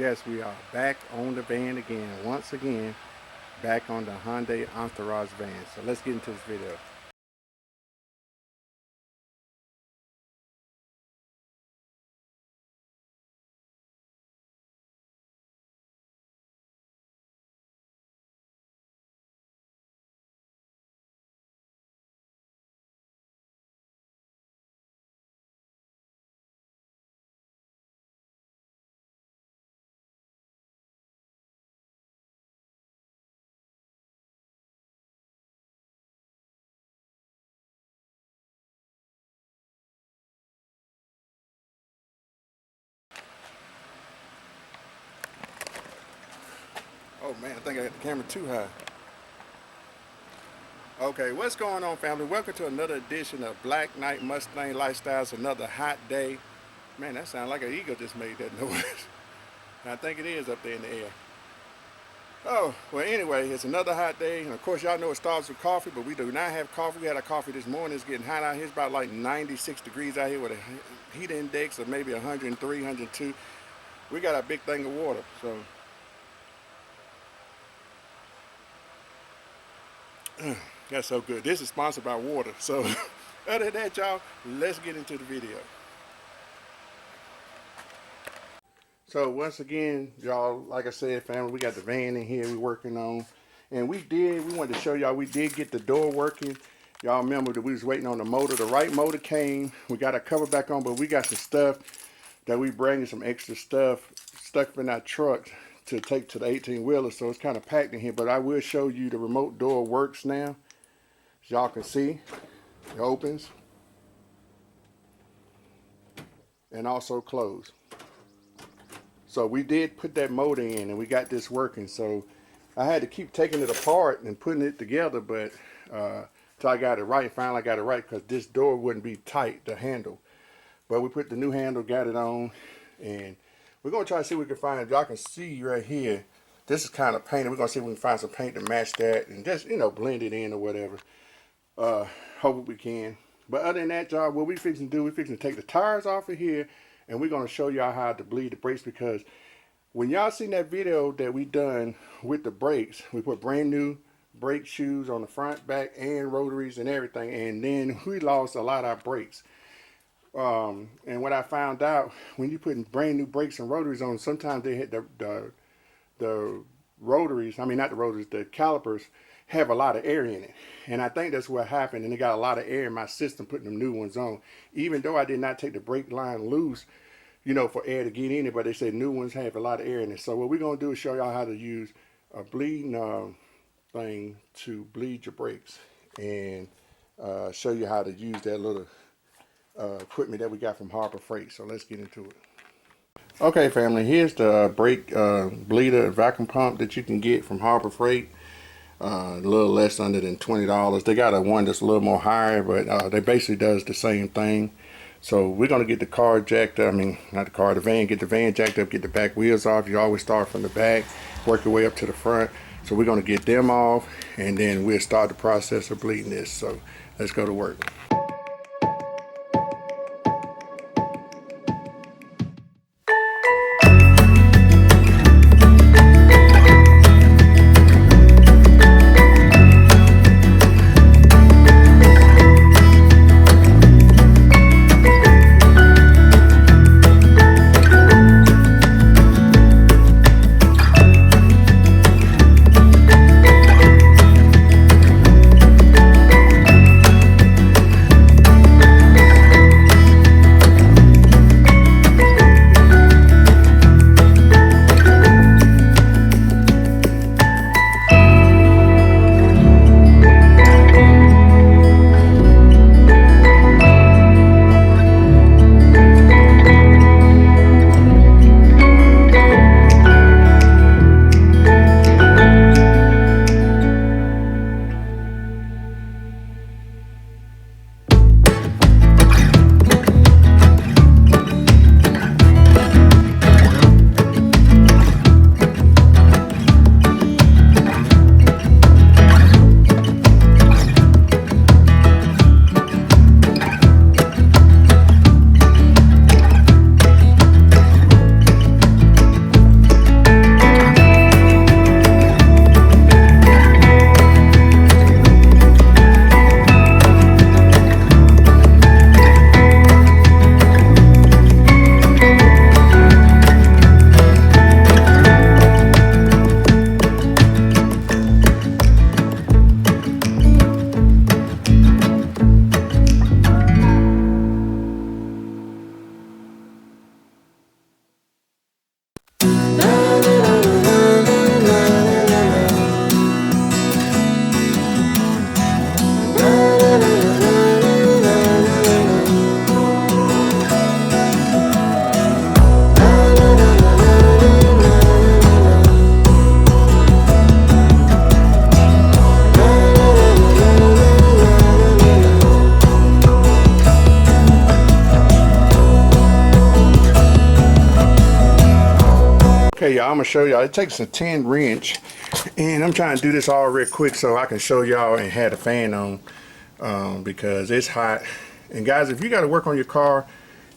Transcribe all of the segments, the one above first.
Yes, we are back on the van again, once again, back on the Hyundai Entourage van. So let's get into this video. Oh man, I think I got the camera too high. Okay, what's going on, family? Welcome to another edition of Black Knight Mustang Lifestyles, another hot day. Man, that sounds like an eagle just made that noise. I think it is up there in the air. Oh, well anyway, it's another hot day. And of course, y'all know it starts with coffee, but we do not have coffee. We had our coffee this morning. It's getting hot out here. It's about like 96 degrees out here with a heat index of maybe 103, 102. We got a big thing of water, so that's so good. This is sponsored by water. So other than that, y'all, let's get into the video. So once again, y'all, like I said, family, we got the van in here we're working on. And we wanted to show y'all, we did get the door working. Y'all remember that we was waiting on the motor. The right motor came. We got our cover back on, but we got some stuff that we bringing, some extra stuff stuck in our truck to take to the 18-wheeler. So it's kind of packed in here, but I will show you the remote door works now. As y'all can see, it opens and also close. So we did put that motor in and we got this working. So I had to keep taking it apart and putting it together, but till I got it right. Finally I got it right because this door wouldn't be tight, the handle. But we put the new handle, got it on, and we're gonna try to see what we can find. Y'all can see right here, this is kind of painted. We're gonna see if we can find some paint to match that and just, you know, blend it in or whatever. Hope we can. But other than that, y'all, what we fixing to do, we fixing to take the tires off of here, and we're gonna show y'all how to bleed the brakes, because when y'all seen that video that we done with the brakes, we put brand new brake shoes on the front, back, and rotaries and everything, and then we lost a lot of our brakes. And what I found out, when you put brand new brakes and rotaries on, sometimes they hit the rotaries, I mean not the rotaries, the calipers have a lot of air in it. And I think that's what happened, and it got a lot of air in my system putting them new ones on. Even though I did not take the brake line loose, you know, for air to get in it, but they said new ones have a lot of air in it. So what we're going to do is show y'all how to use a bleeding thing to bleed your brakes, and show you how to use that little equipment that we got from Harbor Freight. So let's get into it. Okay, family, here's the brake bleeder vacuum pump that you can get from Harbor Freight. A little less under than $20. They got a one that's a little more higher, but they basically does the same thing. So we're gonna get the car jacked up. I mean, not the car, the van. Get the van jacked up. Get the back wheels off. You always start from the back, work your way up to the front. So we're gonna get them off, and then we'll start the process of bleeding this. So let's go to work. Okay, y'all, I'm gonna show y'all. It takes a 10 wrench, and I'm trying to do this all real quick so I can show y'all and have the fan on because it's hot. And guys, if you got to work on your car,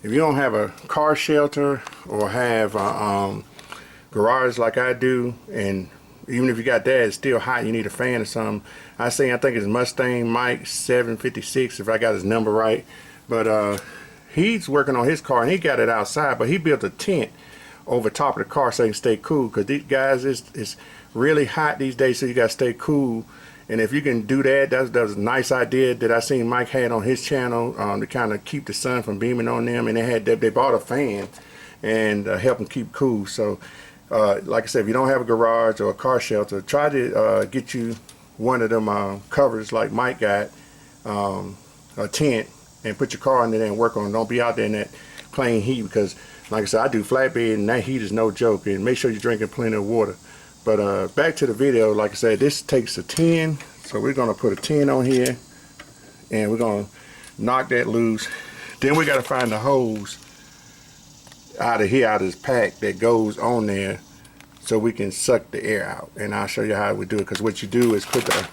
if you don't have a car shelter or have a garage like I do, and even if you got that, it's still hot, you need a fan or something. I think it's Mustang Mike 756 if I got his number right. But he's working on his car and he got it outside, but he built a tent over top of the car so he can stay cool, because these guys, it's really hot these days, so you got to stay cool. And if you can do that, that's a nice idea that I seen Mike had on his channel to kind of keep the sun from beaming on them. And they bought a fan and help them keep cool. So like I said, if you don't have a garage or a car shelter, try to get you one of them covers like Mike got, a tent, and put your car in there and work on it. Don't be out there in that plain heat, because like I said, I do flatbed and that heat is no joke. And make sure you're drinking plenty of water. But back to the video, like I said, this takes a 10. So we're gonna put a 10 on here and we're gonna knock that loose. Then we gotta find the hose out of here, out of this pack that goes on there, so we can suck the air out. And I'll show you how we do it, because what you do is put the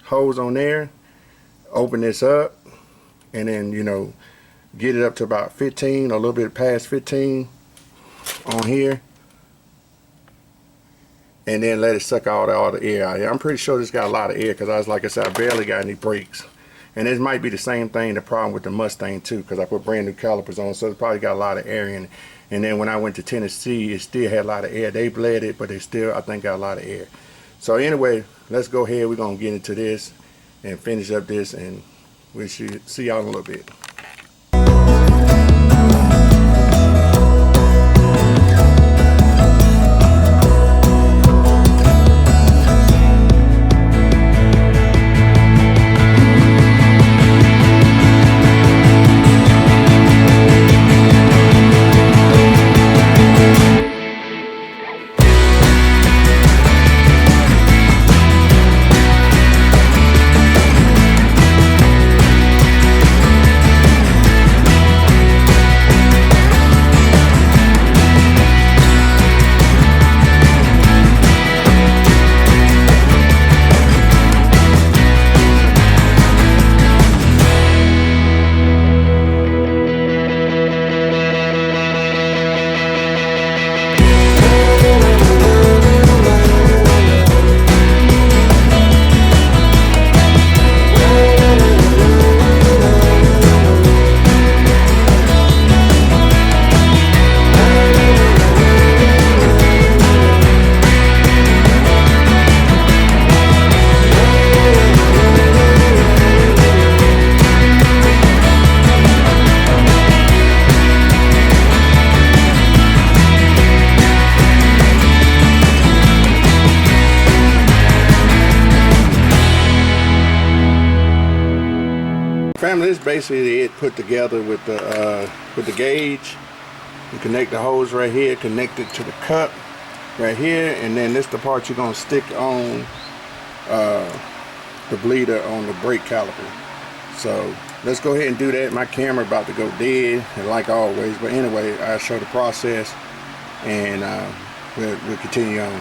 hose on there, open this up, and then, you know, get it up to about 15 or a little bit past 15 on here, and then let it suck all the air out here. I'm pretty sure this got a lot of air, because like I said, I barely got any brakes. And this might be the same thing, the problem with the Mustang too, because I put brand new calipers on, so it's probably got a lot of air in it. And then when I went to Tennessee, it still had a lot of air. They bled it, but they still, I think, got a lot of air. So anyway, let's go ahead. We're gonna get into this and finish up this, and we should see y'all in a little bit. Family, this is basically it put together with the gauge. You connect the hose right here, connect it to the cup right here, and then this is the part you're gonna stick on the bleeder on the brake caliper. So let's go ahead and do that. My camera about to go dead, like always, but anyway, I'll show the process, and we'll continue on.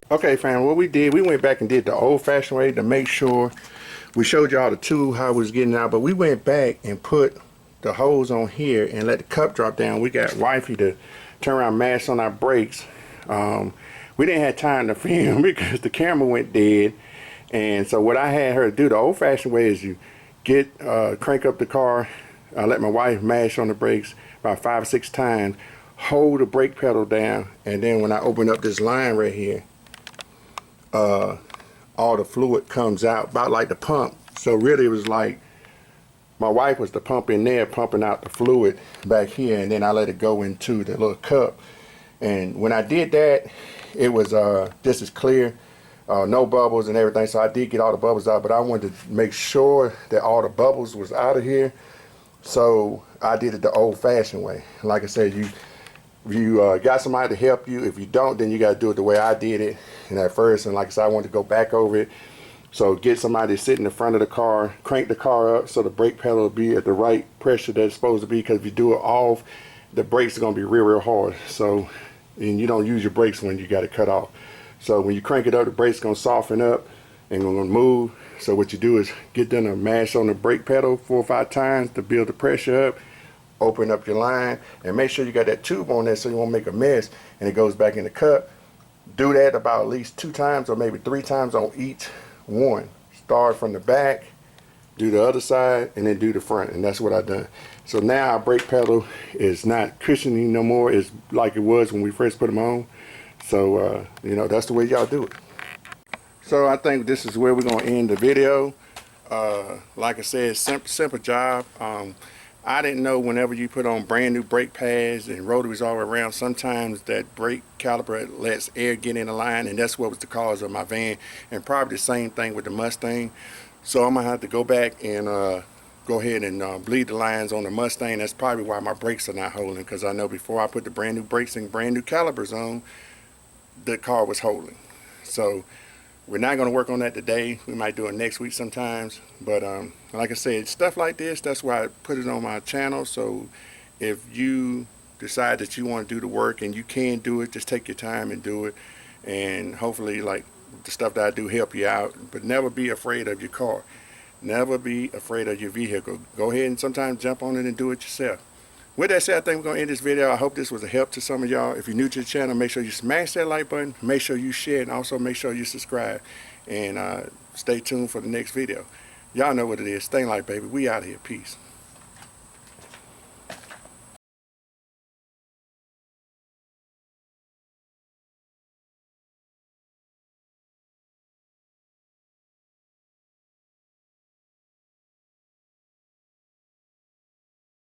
Okay, fam, what we did, we went back and did the old-fashioned way to make sure. We showed y'all the tool, how it was getting out, but we went back and put the hose on here and let the cup drop down. We got wifey to turn around, mash on our brakes. We didn't have time to film because the camera went dead. And so what I had her do, the old-fashioned way, is you get crank up the car, let my wife mash on the brakes about 5 or 6 times, hold the brake pedal down, and then when I open up this line right here, all the fluid comes out about like the pump. So really it was like my wife was the pump in there, pumping out the fluid back here, and then I let it go into the little cup. And when I did that, it was just as clear, no bubbles and everything. So I did get all the bubbles out, but I wanted to make sure that all the bubbles was out of here. So I did it the old-fashioned way. Like I said, you got somebody to help you. If you don't, then you got to do it the way I did it. And at first, and like I said, I wanted to go back over it. So get somebody to sit in the front of the car, crank the car up so the brake pedal will be at the right pressure that it's supposed to be. Because if you do it off, the brakes are going to be real hard. So, and you don't use your brakes when you got it cut off. So when you crank it up, the brakes going to soften up and going to move. So what you do is get them to mash on the brake pedal 4 or 5 times to build the pressure up. Open up your line and make sure you got that tube on there so you won't make a mess and it goes back in the cup. Do that about at least 2 times or maybe 3 times on each one. Start from the back, do the other side, and then do the front, and that's what I done. So now our brake pedal is not cushioning no more. It's like it was when we first put them on. So you know, that's the way y'all do it. So I think this is where we're gonna end the video. Like I said, simple job. I didn't know whenever you put on brand new brake pads and rotaries all around, sometimes that brake caliper lets air get in the line, and that's what was the cause of my van, and probably the same thing with the Mustang. So I'm gonna have to go back and go ahead and bleed the lines on the Mustang. That's probably why my brakes are not holding, because I know before I put the brand new brakes and brand new calipers on, the car was holding. So we're not going to work on that today. We might do it next week sometimes. But like I said, stuff like this, that's why I put it on my channel. So if you decide that you want to do the work and you can do it, just take your time and do it. And hopefully, like the stuff that I do, help you out. But never be afraid of your car. Never be afraid of your vehicle. Go ahead and sometimes jump on it and do it yourself. With that said, I think we're going to end this video. I hope this was a help to some of y'all. If you're new to the channel, make sure you smash that like button. Make sure you share, and also make sure you subscribe. And stay tuned for the next video. Y'all know what it is. Stay light, baby. We out here. Peace.